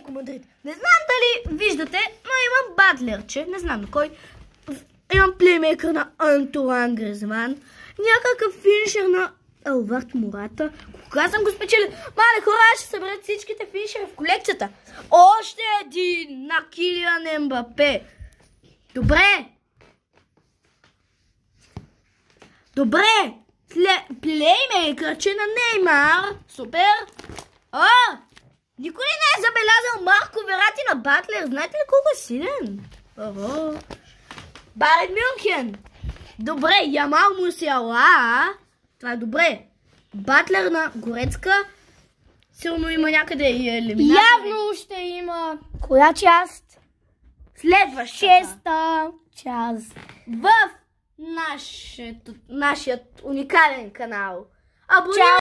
Атлетико Мадрид. Не знам дали виждате, но имам батлерче, не знам на кой. Имам плеймейкър на Антуан Гризман, някакъв финишер на Алвард Мората. Кога съм го спечелил? Мале хора, ще съберат всичките финишери в колекцията. Още един на Килиан Ембапе. Добре. Плеймейкърче на Неймар. Супер. Никой не е забелязал Марко Верати на Батлер. Знаете ли колко е силен? Байерн Мюнхен. Добре, Ямал Мусиала. Това е добре. Батлер на Горецка. Силно има някъде и елиминация. Явно ще има. Коя част? Следващата. 6-та част. В нашият уникален канал.